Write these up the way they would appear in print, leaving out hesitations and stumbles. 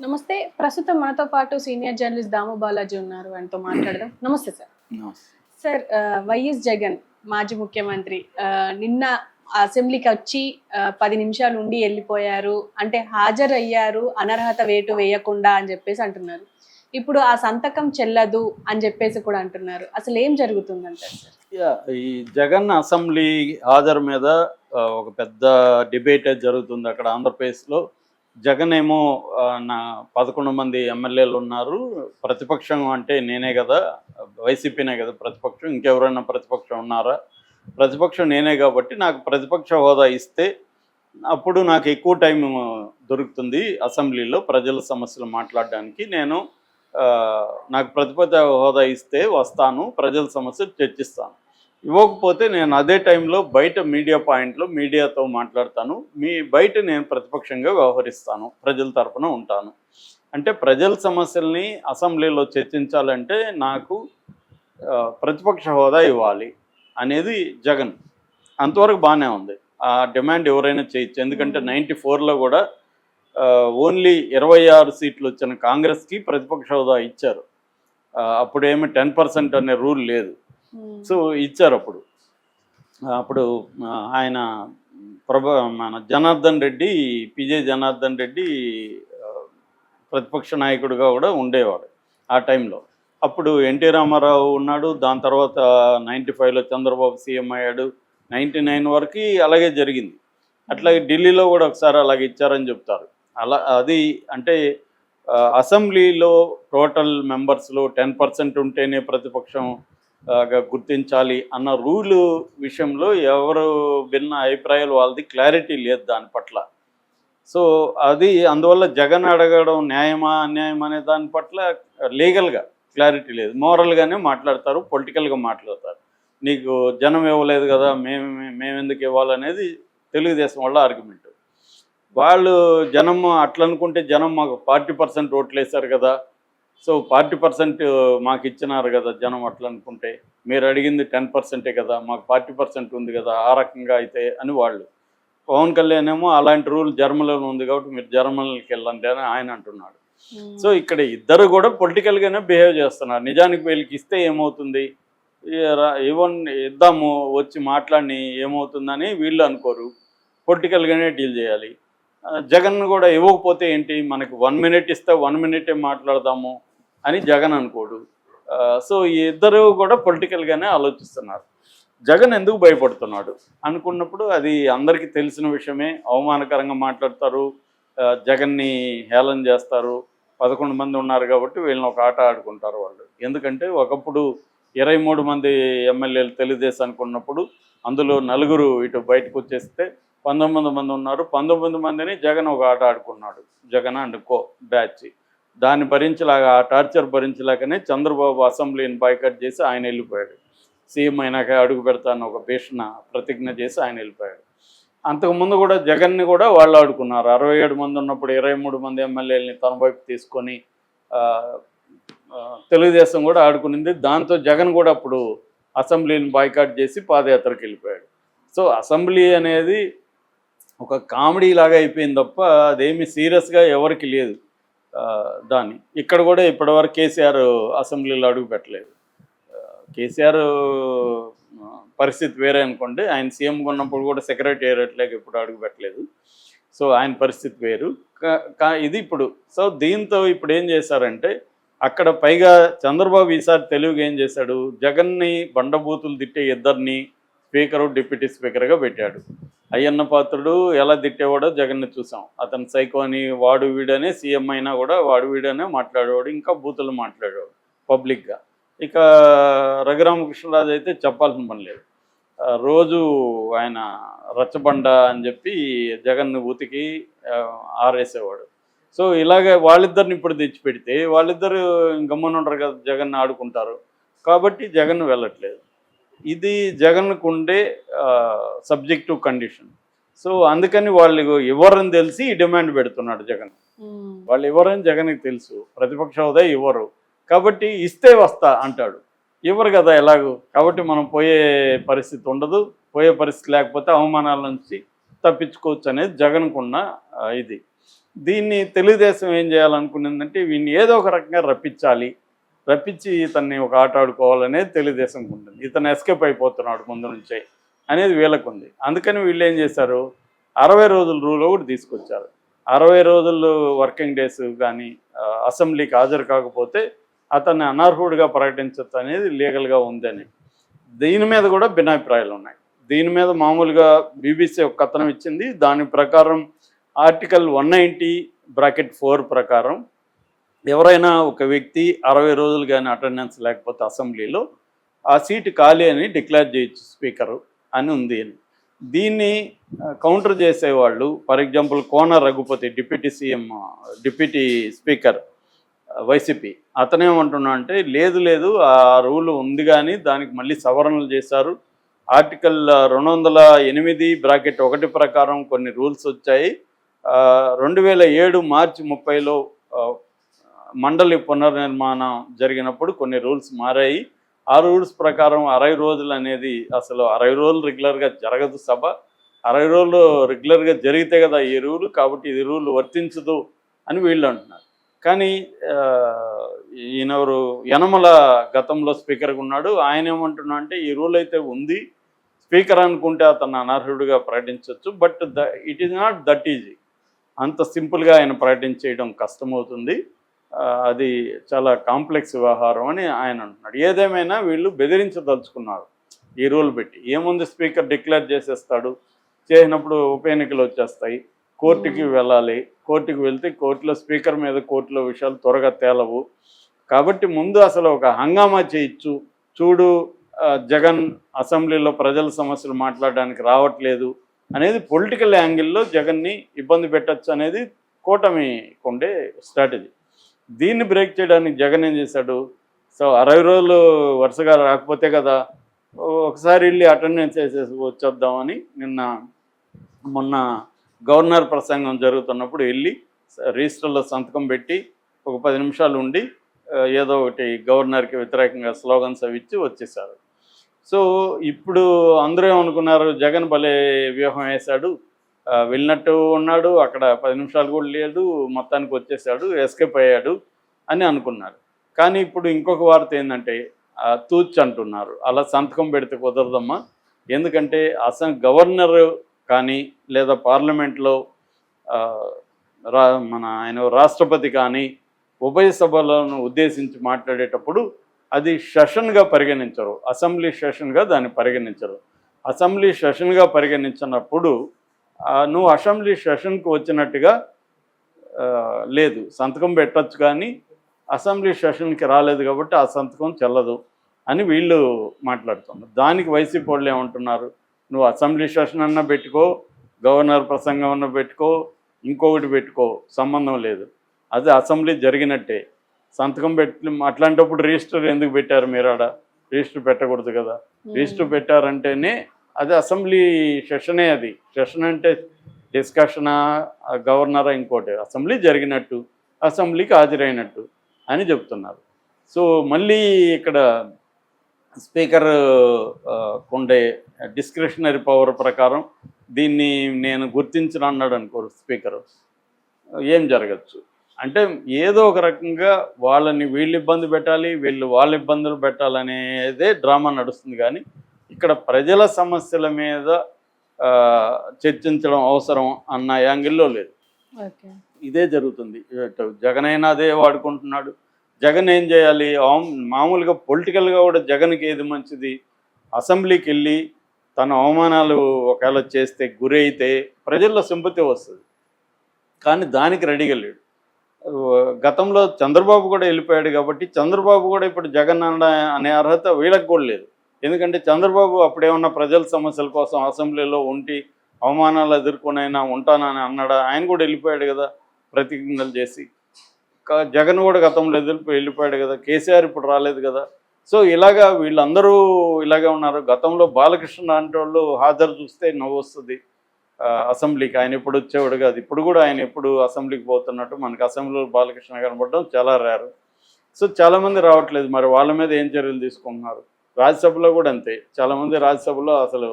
నమస్తే. ప్రస్తుతం మనతో పాటు సీనియర్ జర్నలిస్ట్ దాము బాలాజీ ఉన్నారు. ఆయనతో మాట్లాడదాం. నమస్తే సార్. నమస్తే. సార్ వైఎస్ జగన్ మాజీ ముఖ్యమంత్రి నిన్న అసెంబ్లీకి వచ్చి 10 నిమిషాలు ఉండి వెళ్ళిపోయారు. అంటే హాజరయ్యారు అనర్హత వేటు వేయకుండా అని చెప్పేసి అంటున్నారు. ఇప్పుడు ఆ సంతకం చెల్లదు అని చెప్పేసి కూడా అంటున్నారు. అసలు ఏం జరుగుతుందంటారు సార్? ఈ జగన్ అసెంబ్లీ హాజరు మీద ఒక పెద్ద డిబేట్ జరుగుతుంది అక్కడ ఆంధ్రప్రదేశ్లో. జగన్ ఏమో నా 11 మంది ఎమ్మెల్యేలు ఉన్నారు, ప్రతిపక్షం అంటే నేనే కదా, వైసీపీనే కదా ప్రతిపక్షం, ఇంకెవరైనా ప్రతిపక్షం ఉన్నారా, ప్రతిపక్షం నేనే కాబట్టి నాకు ప్రతిపక్ష హోదా ఇస్తే అప్పుడు నాకు ఎక్కువ టైం దొరుకుతుంది అసెంబ్లీలో ప్రజల సమస్యలు మాట్లాడడానికి. నాకు ప్రతిపక్ష హోదా ఇస్తే వస్తాను, ప్రజల సమస్యలు చర్చిస్తాను. ఇవ్వకపోతే నేను అదే టైంలో బయట మీడియా పాయింట్లో మీడియాతో మాట్లాడతాను, బయట నేను ప్రతిపక్షంగా వ్యవహరిస్తాను, ప్రజల తరపున ఉంటాను. అంటే ప్రజల సమస్యల్ని అసెంబ్లీలో చర్చించాలంటే నాకు ప్రతిపక్ష హోదా ఇవ్వాలి అనేది జగన్. అంతవరకు బాగానే ఉంది, ఆ డిమాండ్ ఎవరైనా చేయొచ్చు. ఎందుకంటే 94లో కూడా ఓన్లీ 26 సీట్లు వచ్చిన కాంగ్రెస్కి ప్రతిపక్ష హోదా ఇచ్చారు. అప్పుడేమి 10% అనే రూల్ లేదు. సో ఇచ్చారు. అప్పుడు ఆయన మన జనార్దన్ రెడ్డి, పిజే జనార్దన్ రెడ్డి ప్రతిపక్ష నాయకుడిగా కూడా ఉండేవాడు ఆ టైంలో. అప్పుడు ఎన్టీ రామారావు ఉన్నాడు, దాని తర్వాత 95లో చంద్రబాబు సీఎం అయ్యాడు, 99 వరకు అలాగే జరిగింది. అట్లాగే ఢిల్లీలో కూడా ఒకసారి అలాగే ఇచ్చారని చెప్తారు. అది అంటే అసెంబ్లీలో టోటల్ మెంబర్స్లో 10% ఉంటేనే ప్రతిపక్షం గుర్తించాలి అన్న రూలు విషయంలో ఎవరు భిన్న అభిప్రాయాలు వాళ్ళది క్లారిటీ లేదు దాని పట్ల. సో అందువల్ల జగన్ అడగడం న్యాయమా అన్యాయమా అనే దాని పట్ల లీగల్గా క్లారిటీ లేదు. మోరల్గానే మాట్లాడతారు, పొలిటికల్గా మాట్లాడతారు. నీకు జనం ఇవ్వలేదు కదా, మేమెందుకు ఇవ్వాలనేది తెలుగుదేశం వాళ్ళ ఆర్గ్యుమెంట్. వాళ్ళు జనం అట్లా అనుకుంటే జనం మాకు 40% ఓట్లు వేశారు కదా, సో 40% మాకు ఇచ్చినారు కదా జనం, అట్లా అనుకుంటే మీరు అడిగింది 10%ఏ కదా, మాకు 40% ఉంది కదా, ఆ రకంగా అయితే అని వాళ్ళు. పవన్ కళ్యాణ్ ఏమో అలాంటి రూల్ జర్మనీలో ఉంది కాబట్టి మీరు జర్మనీకి వెళ్ళండి అని ఆయన అంటున్నాడు. సో ఇక్కడ ఇద్దరు కూడా పొలిటికల్గానే బిహేవ్ చేస్తున్నారు. నిజానికి వీళ్ళకి ఇస్తే ఏమవుతుంది, ఇద్దాము వచ్చి మాట్లాడి ఏమవుతుందని వీళ్ళు అనుకోరు, పొలిటికల్గానే డీల్ చేయాలి. జగన్ కూడా ఇవ్వకపోతే ఏంటి, మనకి 1 మినిట్ ఇస్తే 1 మినిటే మాట్లాడదాము అని జగన్ అనుకోడు. సో ఈ ఇద్దరు కూడా పొలిటికల్గానే ఆలోచిస్తున్నారు. జగన్ ఎందుకు భయపడుతున్నాడు అనుకున్నప్పుడు అది అందరికీ తెలిసిన విషయమే. అవమానకరంగా మాట్లాడతారు, జగన్ని హేళన చేస్తారు. 11 మంది ఉన్నారు కాబట్టి వీళ్ళని ఒక ఆట ఆడుకుంటారు వాళ్ళు. ఎందుకంటే ఒకప్పుడు 23 మంది ఎమ్మెల్యేలు తెలుగుదేశానికి ఉన్నప్పుడు అందులో 4 ఇటు బయటకు వచ్చేస్తే 19 మంది ఉన్నారు. 19 మందిని జగన్ ఒక ఆట ఆడుకున్నాడు, జగన్ అండ్ కో బ్యాచ్. దాన్ని భరించలేక, ఆ టార్చర్ భరించలేకనే చంద్రబాబు అసెంబ్లీని బాయ్కట్ చేసి ఆయన వెళ్ళిపోయాడు. సీఎం అయినాక అడుగు పెడతాను ఒక భీషణ ప్రతిజ్ఞ చేసి ఆయన వెళ్ళిపోయాడు. అంతకుముందు కూడా జగన్ని కూడా వాళ్ళు ఆడుకున్నారు. 67 మంది ఉన్నప్పుడు 23 మంది ఎమ్మెల్యేలని తన వైపు తీసుకొని తెలుగుదేశం కూడా ఆడుకునింది. దాంతో జగన్ కూడా అప్పుడు అసెంబ్లీని బాయ్కాట్ చేసి పాదయాత్రకు వెళ్ళిపోయాడు. సో అసెంబ్లీ అనేది ఒక కామెడీ లాగా అయిపోయింది తప్ప అదేమి సీరియస్గా ఎవరికి లేదు. దాన్ని ఇక్కడ కూడా ఇప్పటివరకు కేసీఆర్ అసెంబ్లీలో అడుగు పెట్టలేదు. కేసీఆర్ పరిస్థితి వేరే అనుకోండి, ఆయన సీఎంగా ఉన్నప్పుడు కూడా సెక్రటేరియట్లోకి ఇప్పుడు అడుగు పెట్టలేదు. సో ఆయన పరిస్థితి వేరు. ఇది ఇప్పుడు. సో దీంతో ఇప్పుడు ఏం చేశారంటే అక్కడ పైగా చంద్రబాబు ఈసారి తెలుగుగా ఏం చేశాడు, జగన్ని బండబూతులు తిట్టే ఇద్దరిని స్పీకరు, డిప్యూటీ స్పీకర్గా పెట్టాడు. అయ్యన్న పాత్రుడు ఎలా తిట్టేవాడో జగన్ని చూసాం. అతను సైకో అని, వాడు వీడనే, సీఎం అయినా కూడా వాడు వీడనే మాట్లాడేవాడు, ఇంకా బూతులు మాట్లాడేవాడు పబ్లిక్గా. ఇక రఘురామకృష్ణరాజు అయితే చెప్పాల్సిన పని లేదు, రోజు ఆయన రచ్చబండ అని చెప్పి జగన్ను ఉతికి ఆరేసేవాడు. సో ఇలాగే వాళ్ళిద్దరిని ఇప్పుడు తెచ్చిపెడితే వాళ్ళిద్దరు గమ్మున ఉంటారు కదా, జగన్ ఆడుకుంటారు కాబట్టి జగన్ వెళ్ళట్లేదు. ఇది జగన్కు ఉండే సబ్జెక్టివ్ కండిషన్. సో అందుకని వాళ్ళు ఇవ్వరని తెలిసి డిమాండ్ పెడుతున్నాడు జగన్. వాళ్ళు ఇవ్వరని జగన్కి తెలుసు, ప్రతిపక్ష హోదా ఇవ్వరు కాబట్టి ఇస్తే వస్తా అంటాడు. ఇవ్వరు కదా ఎలాగూ, కాబట్టి మనం పోయే పరిస్థితి ఉండదు. పోయే పరిస్థితి లేకపోతే అవమానాల నుంచి తప్పించుకోవచ్చు అనేది జగన్కున్న ఇది. దీన్ని తెలుగుదేశం ఏం చేయాలనుకున్నదంటే వీడిని ఏదో ఒక రకంగా రప్పించి ఇతన్ని ఒక ఆట ఆడుకోవాలనేది తెలుగుదేశంకి ఉంటుంది. ఇతను ఎస్కేప్ అయిపోతున్నాడు ముందు నుంచే అనేది వీళ్ళకు ఉంది. అందుకని వీళ్ళు ఏం చేశారు, 60 రోజుల రూల్ ఒకటి తీసుకొచ్చారు. 60 రోజులు వర్కింగ్ డేస్ కానీ అసెంబ్లీకి హాజరు కాకపోతే అతన్ని అనర్హుడిగా ప్రకటించచ్చు అనేది లీగల్గా ఉందని. దీని మీద కూడా భిన్నాభిప్రాయాలు ఉన్నాయి. దీని మీద మామూలుగా బీబీసీ ఒక కథనం ఇచ్చింది. దాని ప్రకారం ఆర్టికల్ 190(4) ప్రకారం ఎవరైనా ఒక వ్యక్తి 60 రోజులు కానీ అటెండెన్స్ లేకపోతే అసెంబ్లీలో ఆ సీటు ఖాళీ అని డిక్లేర్ చేయొచ్చు స్పీకరు అని ఉంది. దీన్ని కౌంటర్ చేసేవాళ్ళు for example Kona Raghupathi deputy speaker YCP అతనేమంటున్నా అంటే లేదు ఆ రూల్ ఉంది కానీ దానికి మళ్ళీ సవరణలు చేశారు. ఆర్టికల్ 208(1) ప్రకారం కొన్ని రూల్స్ వచ్చాయి. 2007 మార్చి 30లో మండలి పునర్నిర్మాణం జరిగినప్పుడు కొన్ని రూల్స్ మారాయి. ఆ రూల్స్ ప్రకారం 60 రోజులు అనేది అసలు 60 రోజులు రెగ్యులర్గా జరగదు సభ. 60 రోజులు రెగ్యులర్గా జరిగితే కదా ఈ రూలు, కాబట్టి ఇది రూల్ వర్తించదు అని వీళ్ళు అంటున్నారు. కానీ ఈయనెవరు యనమల గతంలో స్పీకర్గా ఉన్నాడు. ఆయన ఏమంటున్నా అంటే ఈ రూల్ అయితే ఉంది, స్పీకర్ అనుకుంటే అతను అనర్హుడిగా ప్రకటించవచ్చు, but it is not that easy. అంత సింపుల్గా ఆయన ప్రకటించేయడం కష్టమవుతుంది, అది చాలా కాంప్లెక్స్ వ్యవహారం అని ఆయన అంటున్నాడు. ఏదేమైనా వీళ్ళు బెదిరించదలుచుకున్నారు ఈ రూల్ పెట్టి. ఏముంది, స్పీకర్ డిక్లేర్ చేసేస్తాడు, చేసినప్పుడు ఉప ఎన్నికలు వచ్చేస్తాయి, కోర్టుకి వెళ్ళాలి, కోర్టుకి వెళ్తే కోర్టులో స్పీకర్ మీద కోర్టులో విషయాలు త్వరగా తేలవు. కాబట్టి ముందు అసలు ఒక హంగామా చేయొచ్చు, చూడు జగన్ అసెంబ్లీలో ప్రజల సమస్యలు మాట్లాడడానికి రావట్లేదు అనేది పొలిటికల్ యాంగిల్లో జగన్ని ఇబ్బంది పెట్టచ్చు అనేది కూటమికి ఉండే స్ట్రాటజీ. దీన్ని బ్రేక్ చేయడానికి జగన్ ఏం చేశాడు, సో 60 రోజులు వరుసగా రాకపోతే కదా ఒకసారి వెళ్ళి అటెండెన్స్ వేసేసి వచ్చేద్దామని మొన్న గవర్నర్ ప్రసంగం జరుగుతున్నప్పుడు వెళ్ళి రిజిస్టర్లో సంతకం పెట్టి ఒక 10 నిమిషాలు ఉండి ఏదో ఒకటి గవర్నర్కి వ్యతిరేకంగా స్లోగన్స్ అవి ఇచ్చి వచ్చేసారు. సో ఇప్పుడు అందరూ ఏమనుకున్నారు, జగన్ భలే వ్యూహం వేశాడు, వెళ్ళినట్టు ఉన్నాడు, అక్కడ 10 నిమిషాలు కూడా లేడు, మొత్తానికి వచ్చేసాడు, ఎస్కేప్ అయ్యాడు అని అనుకున్నారు. కానీ ఇప్పుడు ఇంకొక వార్త ఏంటంటే తూచ్ అంటున్నారు, అలా సంతకం పెడితే కుదరదమ్మా, ఎందుకంటే గవర్నర్ కానీ లేదా పార్లమెంట్లో ఆయన రాష్ట్రపతి కానీ ఉభయ సభలను ఉద్దేశించి మాట్లాడేటప్పుడు అది సెషన్గా పరిగణించరు, అసెంబ్లీ సెషన్గా దాన్ని పరిగణించరు. అసెంబ్లీ సెషన్గా పరిగణించినప్పుడు నువ్వు అసెంబ్లీ సెషన్కి వచ్చినట్టుగా లేదు, సంతకం పెట్టచ్చు, కానీ అసెంబ్లీ సెషన్కి రాలేదు కాబట్టి ఆ సంతకం చెల్లదు అని వీళ్ళు మాట్లాడుతున్నారు. దానికి వైసీపీ వాళ్ళు ఏమంటున్నారు, నువ్వు అసెంబ్లీ సెషన్ అన్నా పెట్టుకో, గవర్నర్ ప్రసంగం అన్నా పెట్టుకో, ఇంకొకటి పెట్టుకో, సంబంధం లేదు, అది అసెంబ్లీ జరిగినట్టే, సంతకం పెట్టి అట్లాంటప్పుడు రిజిస్టర్ ఎందుకు పెట్టారు మీరు? ఆడ రిజిస్టర్ పెట్టకూడదు కదా. రిజిస్టర్ పెట్టారంటేనే అది అసెంబ్లీ సెషనే, అది సెషన్ అంటే డిస్కషనా, గవర్నరా, ఇంకోటి, అసెంబ్లీ జరిగినట్టు, అసెంబ్లీకి హాజరైనట్టు అని చెప్తున్నారు. సో మళ్ళీ ఇక్కడ స్పీకర్ ఉండే డిస్క్రిషనరీ పవర్ ప్రకారం దీన్ని నేను గుర్తించను అన్నాడు అనుకో స్పీకరు, ఏం జరగచ్చు అంటే ఏదో ఒక రకంగా వాళ్ళని వీళ్ళు ఇబ్బంది పెట్టాలి, వీళ్ళు వాళ్ళ ఇబ్బందులు పెట్టాలనేదే డ్రామా నడుస్తుంది. కానీ ఇక్కడ ప్రజల సమస్యల మీద చర్చించడం అవసరం అన్న యాంగిల్లో లేదు. ఇదే జరుగుతుంది. జగన్ అయినా అదే వాడుకుంటున్నాడు. జగన్ ఏం చేయాలి, మామూలుగా పొలిటికల్గా కూడా జగన్కి ఏది మంచిది, అసెంబ్లీకి వెళ్ళి తన అవమానాలు ఒకవేళ చేస్తే గురైతే ప్రజల్లో సింపతి వస్తుంది, కానీ దానికి రెడీగా లేడు. గతంలో చంద్రబాబు కూడా వెళ్ళిపోయాడు కాబట్టి చంద్రబాబు కూడా ఇప్పుడు జగన్ అనే అర్హత వీళ్ళకి కూడా లేదు. ఎందుకంటే చంద్రబాబు అప్పుడేమన్నా ప్రజల సమస్యల కోసం అసెంబ్లీలో ఉండి అవమానాలు ఎదుర్కొనైనా ఉంటానని అన్నాడా? ఆయన కూడా వెళ్ళిపోయాడు కదా ప్రతిజ్ఞలు చేసి. జగన్ కూడా గతంలో వెళ్ళిపోయాడు కదా, కేసీఆర్ ఇప్పుడు రాలేదు కదా. సో ఇలాగా వీళ్ళందరూ ఇలాగే ఉన్నారు. గతంలో బాలకృష్ణ లాంటి వాళ్ళు హాజరు చూస్తే నవ్వు వస్తుంది అసెంబ్లీకి. ఆయన ఎప్పుడు వచ్చేవాడు కాదు, ఇప్పుడు కూడా ఆయన ఎప్పుడు అసెంబ్లీకి పోతున్నట్టు మనకి అసెంబ్లీలో బాలకృష్ణ కనపడడం చాలా రేరు. సో చాలామంది రావట్లేదు, మరి వాళ్ళ మీద ఏం చర్యలు తీసుకుంటున్నారు? రాజ్యసభలో కూడా అంతే, చాలామంది రాజ్యసభలో అసలు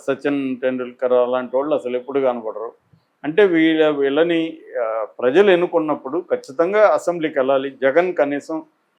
సచిన్ టెండూల్కర్ అలాంటి వాళ్ళు అసలు ఎప్పుడు కనపడరు. అంటే వీళ్ళని ప్రజలు ఎన్నుకున్నప్పుడు ఖచ్చితంగా అసెంబ్లీకి వెళ్ళాలి. జగన్ కనీసం